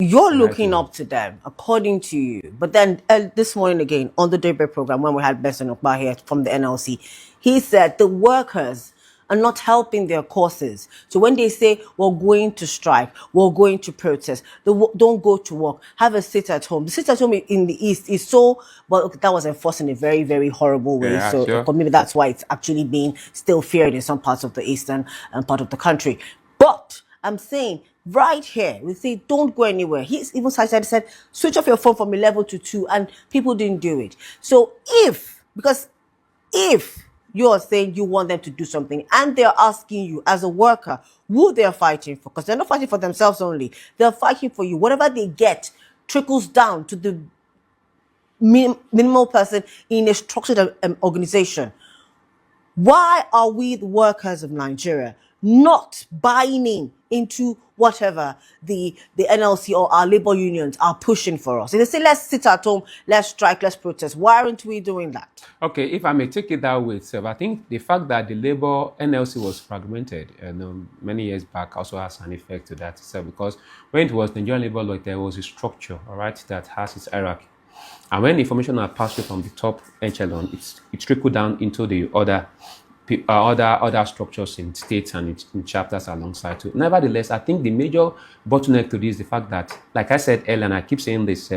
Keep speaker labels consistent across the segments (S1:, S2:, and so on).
S1: You're looking up to them, according to you. But then this morning again, on the Daybreak program, when we had Besson Okpa here from the NLC, he said the workers are not helping their causes. So when they say, we're going to strike, we're going to protest, don't go to work, have a sit at home. The sit at home in the East is so, well, that was enforced in a very, very horrible way.
S2: Yeah,
S1: so
S2: sure.
S1: maybe that's why it's actually being still feared in some parts of the eastern part of the country. But I'm saying, right here, we say don't go anywhere. He's even said switch off your phone from 11 to 2, and people didn't do it. So if you are saying you want them to do something and they're asking you as a worker who they're fighting for, because they're not fighting for themselves only, they're fighting for you. Whatever they get trickles down to the minimal person in a structured organization. Why are we, the workers of Nigeria, not buying into whatever the NLC or our labor unions are pushing for us? If they say, let's sit at home, let's strike, let's protest, why aren't we doing that?
S2: Okay, if I may take it that way itself, I think the fact that the labor NLC was fragmented many years back also has an effect to that itself, because when it was Nigerian labor law, there was a structure, all right, that has its hierarchy. And when information are passed through from the top echelon, it trickled down into the other structures in states and in chapters alongside too. Nevertheless, I think the major bottleneck to this is the fact that, like I said earlier, and I keep saying this,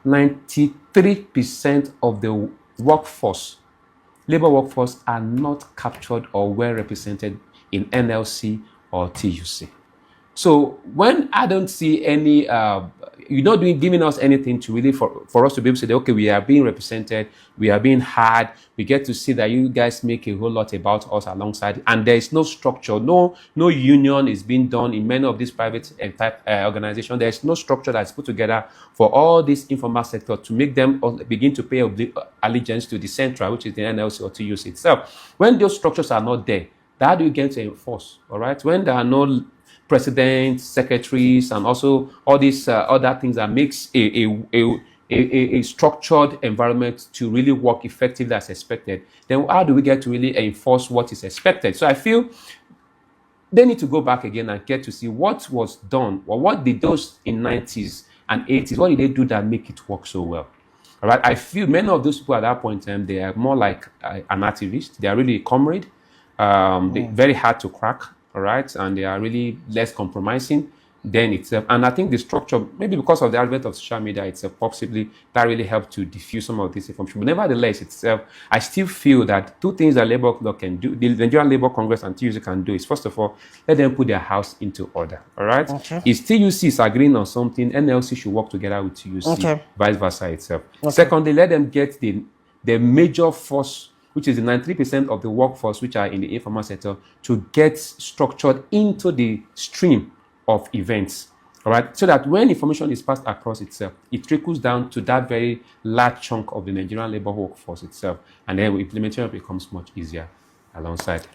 S2: 93% of the labor workforce are not captured or well represented in NLC or TUC. So when I don't see any, you're not giving us anything to really for us to be able to say, okay, we are being represented, we are being heard, we get to see that you guys make a whole lot about us alongside, and there is no structure, no union is being done in many of these private type organizations. There is no structure that's put together for all this informal sector to make them begin to pay allegiance to the central, which is the NLC or TUC itself. When those structures are not there, how do you get to enforce? All right, when there are no presidents, secretaries, and also all these other things that makes a structured environment to really work effectively as expected, then how do we get to really enforce what is expected? So I feel they need to go back again and get to see what was done, or what did those in 90s and 80s, what did they do that make it work so well? All right, I feel many of those people at that point in time, they are more like an activist. They are really a comrade. They're very hard to crack. All right, and they are really less compromising than itself. And I think the structure, maybe because of the advent of social media itself, possibly that really helped to diffuse some of this information. But nevertheless, itself, I still feel that two things that Labour Law can do, the Nigerian Labour Congress and TUC can do, is first of all, let them put their house into order. All right, if TUC is agreeing on something, NLC should work together with TUC, vice versa itself. Secondly, let them get the major force, which is the 93% of the workforce which are in the informal sector, to get structured into the stream of events, all right? So that when information is passed across itself, it trickles down to that very large chunk of the Nigerian labor workforce itself, and then implementation becomes much easier alongside.